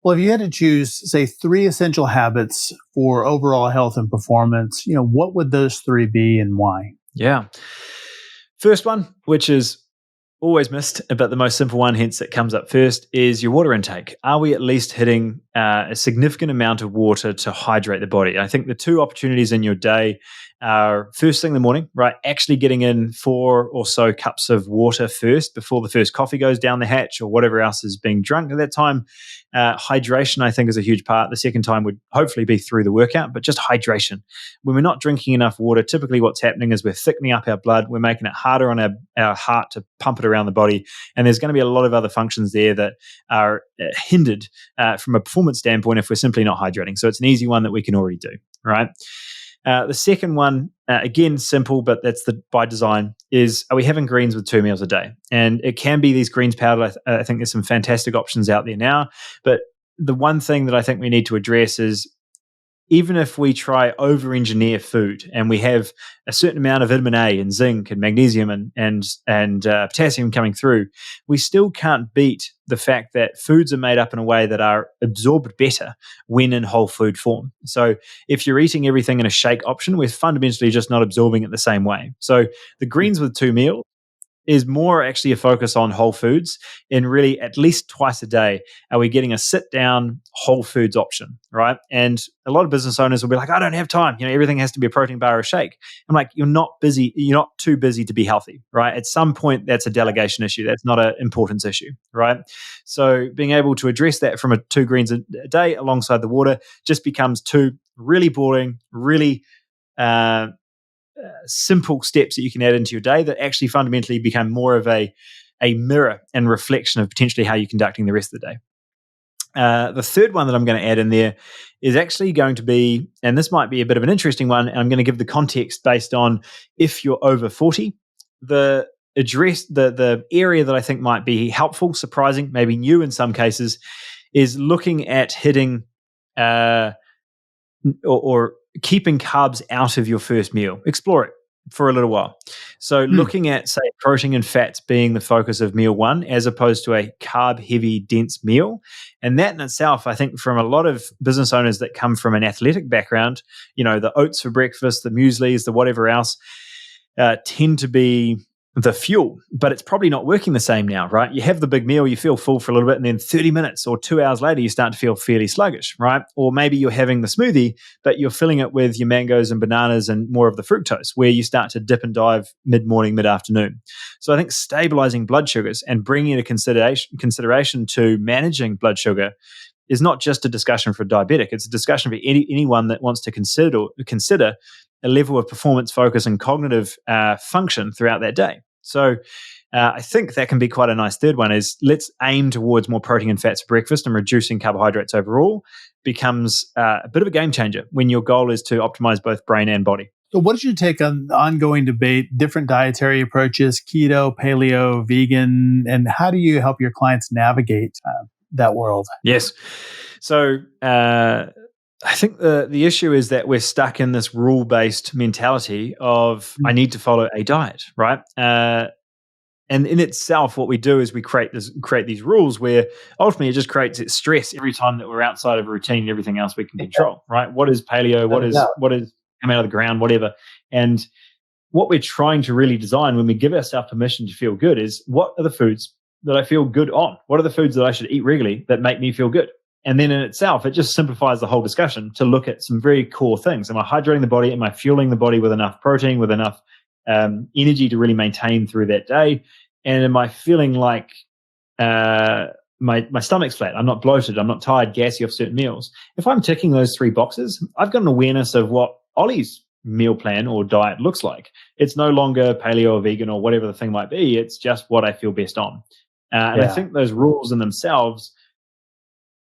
Speaker 3: Well, if you had to choose, say, 3 essential habits for overall health and performance, what would those 3 be and why?
Speaker 4: Yeah. First one, which is always missed, but the most simple one, hence it comes up first, is your water intake. Are we at least hitting a significant amount of water to hydrate the body? I think the 2 opportunities in your day are first thing in the morning, right? Actually getting in 4 or so cups of water first before the first coffee goes down the hatch or whatever else is being drunk at that time. Hydration, I think, is a huge part. The second time would hopefully be through the workout, but just hydration. When we're not drinking enough water, typically what's happening is we're thickening up our blood. We're making it harder on our heart to pump it around the body. And there's going to be a lot of other functions there that are hindered from a performance standpoint if we're simply not hydrating. So it's an easy one that we can already do, right? The second one, again, simple, but that's by design, is are we having greens with 2 meals a day? And it can be these greens powder. I think there's some fantastic options out there now. But the one thing that I think we need to address is even if we try over-engineer food and we have a certain amount of vitamin A and zinc and magnesium and potassium coming through, we still can't beat the fact that foods are made up in a way that are absorbed better when in whole food form. So if you're eating everything in a shake option, we're fundamentally just not absorbing it the same way. So the greens with 2 meals is more actually a focus on whole foods, and really at least twice a day are we getting a sit down whole foods option, right? And a lot of business owners will be like, I don't have time, everything has to be a protein bar or a shake. I'm like, you're not too busy to be healthy, right? At some point that's a delegation issue, that's not an importance issue, right? So being able to address that from a 2 greens a day alongside the water just becomes 2 really boring, really simple steps that you can add into your day that actually fundamentally become more of a mirror and reflection of potentially how you're conducting the rest of the day. The third one that I'm going to add in there is actually going to be, and this might be a bit of an interesting one, and I'm going to give the context based on if you're over 40. The area that I think might be helpful, surprising, maybe new in some cases, is looking at hitting or keeping carbs out of your first meal. Explore it for a little while. So looking at, say, protein and fats being the focus of meal 1 as opposed to a carb-heavy, dense meal. And that in itself, I think from a lot of business owners that come from an athletic background, the oats for breakfast, the mueslis, the whatever else, tend to be the fuel, but it's probably not working the same now, right? You have the big meal, you feel full for a little bit, and then 30 minutes or 2 hours later, you start to feel fairly sluggish, right? Or maybe you're having the smoothie, but you're filling it with your mangoes and bananas and more of the fructose, where you start to dip and dive mid-morning, mid-afternoon. So I think stabilizing blood sugars and bringing a consideration to managing blood sugar is not just a discussion for a diabetic. It's a discussion for anyone that wants to consider a level of performance, focus, and cognitive function throughout that day. So I think that can be quite a nice third one, is let's aim towards more protein and fats for breakfast, and reducing carbohydrates overall becomes a bit of a game changer when your goal is to optimize both brain and body.
Speaker 3: So what is your take on the ongoing debate, different dietary approaches, keto, paleo, vegan, and how do you help your clients navigate that world?
Speaker 4: Yes. So I think the issue is that we're stuck in this rule-based mentality of I need to follow a diet, right? And in itself, what we do is we create these rules where ultimately it just creates stress every time that we're outside of a routine and everything else we can control, right? What is paleo? What is coming out of the ground? Whatever. And what we're trying to really design when we give ourselves permission to feel good is, what are the foods that I feel good on? What are the foods that I should eat regularly that make me feel good? And then in itself, it just simplifies the whole discussion to look at some very core things. Am I hydrating the body? Am I fueling the body with enough protein, with enough energy to really maintain through that day? And am I feeling like my stomach's flat? I'm not bloated. I'm not tired, gassy off certain meals. If I'm ticking those 3 boxes, I've got an awareness of what Olly's meal plan or diet looks like. It's no longer paleo or vegan or whatever the thing might be. It's just what I feel best on. And I think those rules in themselves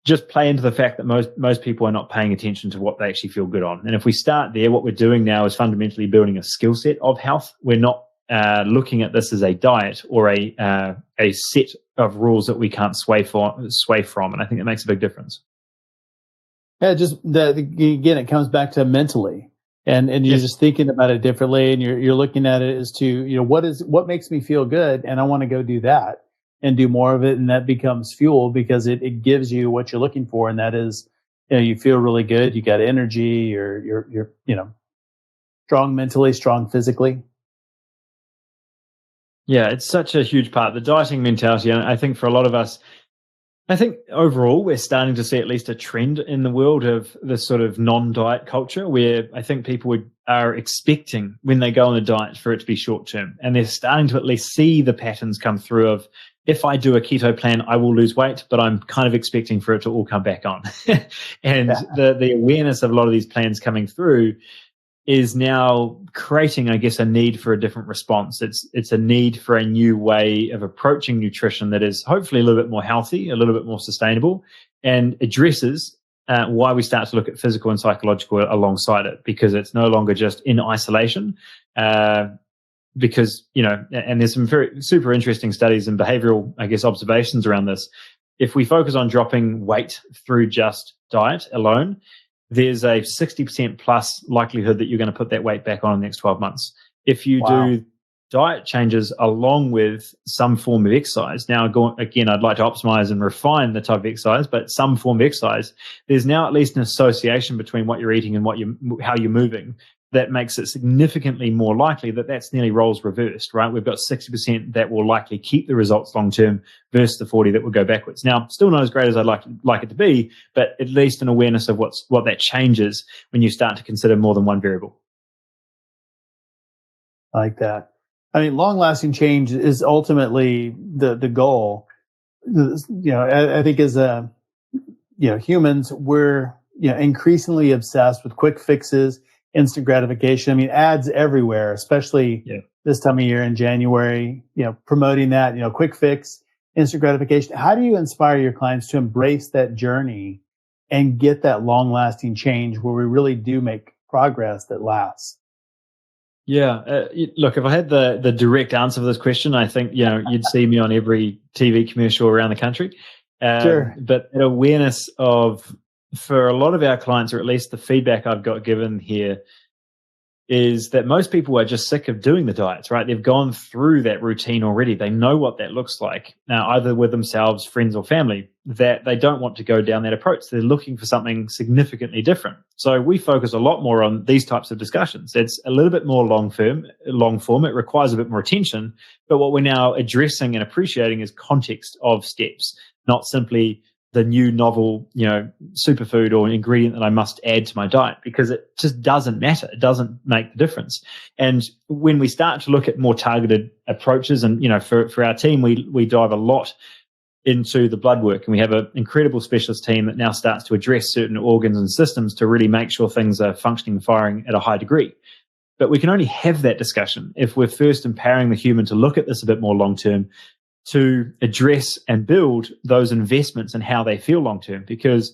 Speaker 4: just play into the fact that most people are not paying attention to what they actually feel good on. And if we start there, what we're doing now is fundamentally building a skill set of health. We're not looking at this as a diet or a set of rules that we can't sway from. And I think it makes a big difference.
Speaker 3: Yeah, again, it comes back to mentally, and you're just thinking about it differently, and you're looking at it as to, what makes me feel good, and I want to go do that and do more of it, and that becomes fuel because it gives you what you're looking for, and that is, you feel really good, you got energy, you're strong mentally, strong physically.
Speaker 4: Yeah, it's such a huge part, the dieting mentality. And I think for a lot of us, I think overall we're starting to see at least a trend in the world of this sort of non-diet culture where I think people are expecting when they go on a diet for it to be short-term. And they're starting to at least see the patterns come through of, if I do a keto plan, I will lose weight, but I'm kind of expecting for it to all come back on. And the awareness of a lot of these plans coming through is now creating, I guess, a need for a different response. It's a need for a new way of approaching nutrition that is hopefully a little bit more healthy, a little bit more sustainable, and addresses why we start to look at physical and psychological alongside it, because it's no longer just in isolation. Because, and there's some very super interesting studies and behavioral, I guess, observations around this. If we focus on dropping weight through just diet alone, there's a 60% plus likelihood that you're going to put that weight back on in the next 12 months. If you do diet changes along with some form of exercise, now again, I'd like to optimize and refine the type of exercise, but some form of exercise, there's now at least an association between what you're eating and how you're moving that makes it significantly more likely that that's nearly roles reversed, right? We've got 60% that will likely keep the results long-term versus the 40 that will go backwards. Now, still not as great as I'd like it to be, but at least an awareness of what that changes when you start to consider more than one variable.
Speaker 3: I like that. I mean, long-lasting change is ultimately the goal. I think as humans, we're increasingly obsessed with quick fixes, instant gratification. I mean, ads everywhere, especially this time of year in January, promoting that, quick fix, instant gratification. How do you inspire your clients to embrace that journey and get that long lasting change where we really do make progress that lasts?
Speaker 4: Yeah. Look, if I had the direct answer for this question, I think, you'd see me on every TV commercial around the country.
Speaker 3: Sure.
Speaker 4: But an awareness of, for a lot of our clients, or at least the feedback I've got given here, is that most people are just sick of doing the diets, right? They've gone through that routine already. They know what that looks like, now, either with themselves, friends, or family, that they don't want to go down that approach. They're looking for something significantly different. So we focus a lot more on these types of discussions. It's a little bit more long form. It requires a bit more attention. But what we're now addressing and appreciating is context of steps, not simply the new novel, superfood or ingredient that I must add to my diet, because it just doesn't matter. It doesn't make the difference. And when we start to look at more targeted approaches, and, for our team, we dive a lot into the blood work, and we have an incredible specialist team that now starts to address certain organs and systems to really make sure things are functioning and firing at a high degree. But we can only have that discussion if we're first empowering the human to look at this a bit more long-term, to address and build those investments and how they feel long-term, because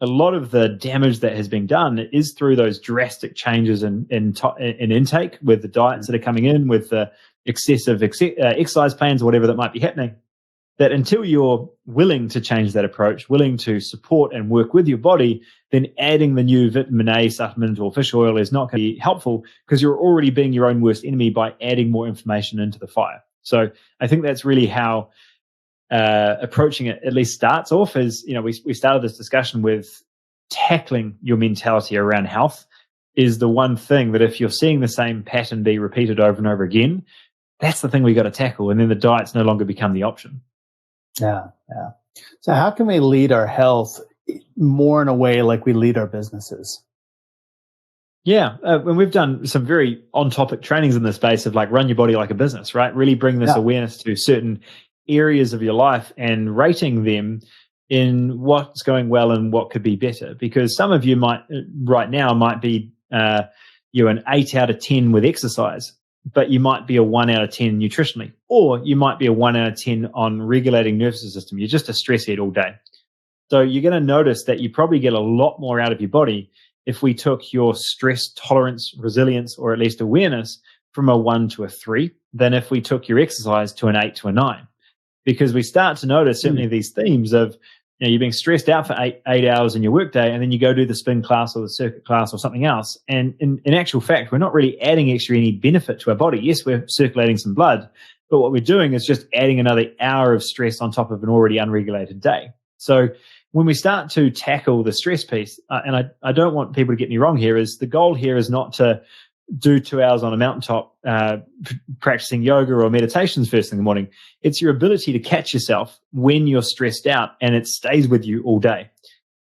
Speaker 4: a lot of the damage that has been done is through those drastic changes in intake, with the diets that are coming in, with the excessive exercise plans or whatever that might be happening, that until you're willing to change that approach, willing to support and work with your body, then adding the new vitamin A supplement or fish oil is not going to be helpful, because you're already being your own worst enemy by adding more inflammation into the fire. So I think that's really how approaching it at least starts off. Is, we started this discussion with tackling your mentality around health is the one thing that, if you're seeing the same pattern be repeated over and over again, that's the thing we got to tackle. And then the diets no longer become the option.
Speaker 3: Yeah. So how can we lead our health more in a way like we lead our businesses?
Speaker 4: Yeah, and we've done some very on-topic trainings in the space of run your body like a business, right? Really bring this awareness to certain areas of your life and rating them in what's going well and what could be better. Because some of you might be, an 8 out of 10 with exercise, but you might be a 1 out of 10 nutritionally, or you might be a 1 out of 10 on regulating nervous system. You're just a stress head all day. So you're going to notice that you probably get a lot more out of your body if we took your stress tolerance, resilience, or at least awareness from a 1 to a 3 than if we took your exercise to an 8 to a 9. Because we start to notice certainly these themes of, you're being stressed out for eight hours in your workday, and then you go do the spin class or the circuit class or something else. And in actual fact, we're not really adding extra any benefit to our body. Yes, we're circulating some blood, but what we're doing is just adding another hour of stress on top of an already unregulated day. So when we start to tackle the stress piece, and I don't want people to get me wrong here, is the goal here is not to do 2 hours on a mountaintop practicing yoga or meditations first thing in the morning. It's your ability to catch yourself when you're stressed out, and it stays with you all day.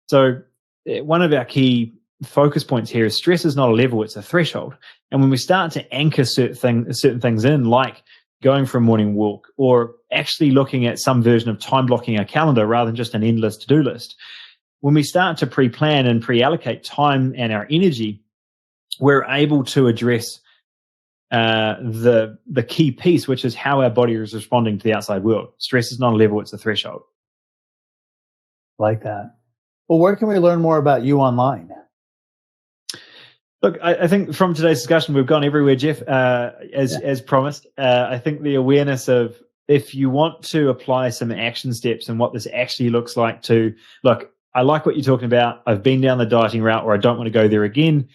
Speaker 4: So one of our key focus points here is stress is not a level, it's a threshold. And when we start to anchor certain things in, like going for a morning walk or actually looking at some version of time blocking our calendar rather than just an endless to-do list, when we start to pre-plan and pre-allocate time and our energy, we're able to address the key piece, which is how our body is responding to the outside world. Stress is not a level, it's a threshold.
Speaker 3: Like that. Well, where can we learn more about you online?
Speaker 4: Look, I think from today's discussion, we've gone everywhere, Jeff, as promised. I think the awareness of, if you want to apply some action steps and what this actually looks like to, look, I like what you're talking about. I've been down the dieting route, or I don't want to go there again.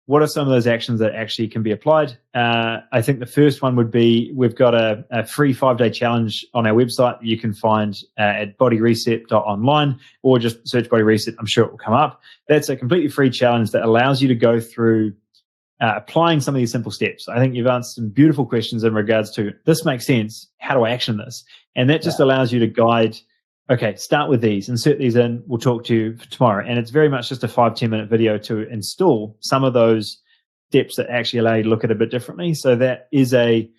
Speaker 4: What are some of those actions that actually can be applied? I think the first one would be, we've got a free 5-day challenge on our website that you can find at bodyreset.online, or just search Body Reset. I'm sure it will come up. That's a completely free challenge that allows you to go through applying some of these simple steps. I think you've answered some beautiful questions in regards to, this makes sense, how do I action this? And that just allows you to guide, okay, start with these, insert these in, we'll talk to you tomorrow. And it's very much just a 5-10 minute video to install some of those steps that actually allow you to look at it a bit differently. So that is a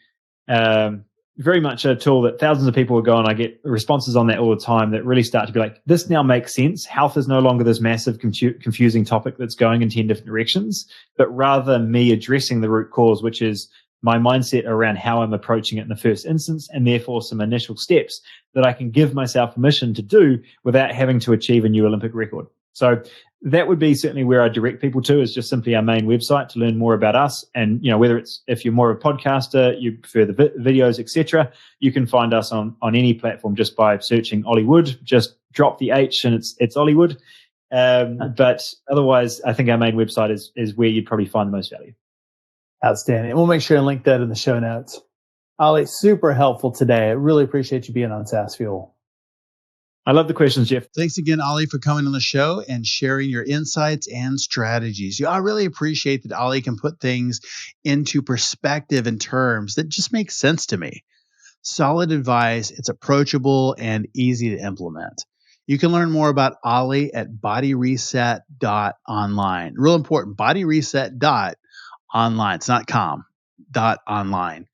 Speaker 4: very much a tool that thousands of people will go, and I get responses on that all the time that really start to be like, this now makes sense. Health is no longer this massive confusing topic that's going in 10 different directions, but rather me addressing the root cause, which is my mindset around how I'm approaching it in the first instance, and therefore some initial steps that I can give myself permission to do without having to achieve a new Olympic record. So that would be certainly where I direct people to, is just simply our main website to learn more about us. And, whether it's, if you're more of a podcaster, you prefer the videos, etc., you can find us on any platform just by searching Olly Wood. Just drop the H and it's Olly Wood. But otherwise, I think our main website is where you'd probably find the most value.
Speaker 3: Outstanding. We'll make sure and link that in the show notes. Olly, super helpful today. I really appreciate you being on SaaS Fuel.
Speaker 4: I love the questions, Jeff.
Speaker 3: Thanks again, Olly, for coming on the show and sharing your insights and strategies. I really appreciate that Olly can put things into perspective in terms that just make sense to me. Solid advice. It's approachable and easy to implement. You can learn more about Olly at bodyreset.online. Real important, bodyreset.online. It's not com, .online.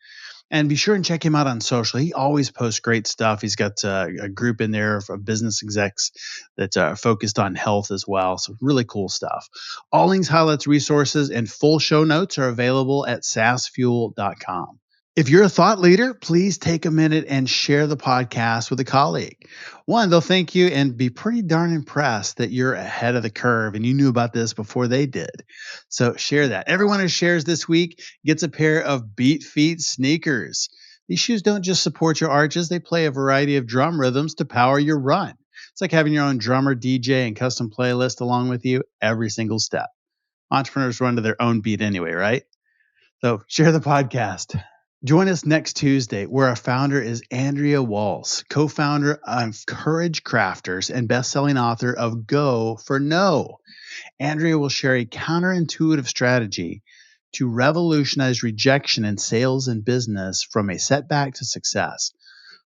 Speaker 3: And be sure and check him out on social. He always posts great stuff. He's got a group in there of business execs that are focused on health as well. So really cool stuff. All links, highlights, resources, and full show notes are available at saasfuel.com. If you're a thought leader, please take a minute and share the podcast with a colleague. One, they'll thank you and be pretty darn impressed that you're ahead of the curve and you knew about this before they did. So share that. Everyone who shares this week gets a pair of Beat Feet sneakers. These shoes don't just support your arches, they play a variety of drum rhythms to power your run. It's like having your own drummer, DJ, and custom playlist along with you every single step. Entrepreneurs run to their own beat anyway, right? So share the podcast. Join us next Tuesday, where our founder is Andrea Walls, co-founder of Courage Crafters and best-selling author of Go for No. Andrea will share a counterintuitive strategy to revolutionize rejection in sales and business from a setback to success.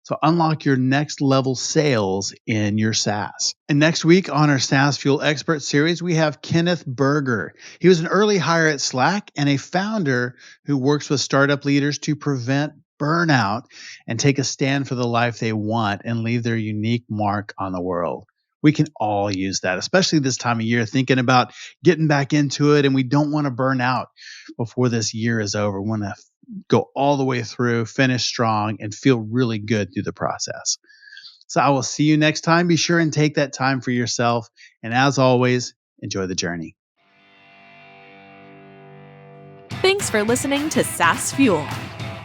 Speaker 3: So unlock your next level sales in your SaaS. And next week on our SaaS Fuel Expert Series, we have Kenneth Berger. He was an early hire at Slack and a founder who works with startup leaders to prevent burnout and take a stand for the life they want and leave their unique mark on the world. We can all use that, especially this time of year, thinking about getting back into it, and we don't want to burn out before this year is over. We want to go all the way through, finish strong, and feel really good through the process. So I will see you next time. Be sure and take that time for yourself. And as always, enjoy the journey.
Speaker 2: Thanks for listening to SaaS Fuel.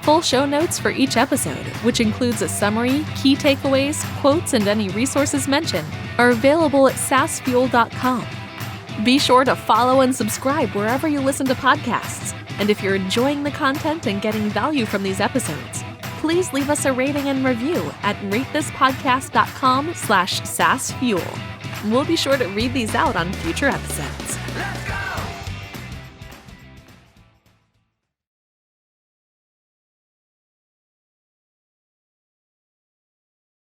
Speaker 2: Full show notes for each episode, which includes a summary, key takeaways, quotes, and any resources mentioned, are available at saasfuel.com. Be sure to follow and subscribe wherever you listen to podcasts. And if you're enjoying the content and getting value from these episodes, please leave us a rating and review at ratethispodcast.com/saasfuel. We'll be sure to read these out on future episodes.
Speaker 5: Let's go!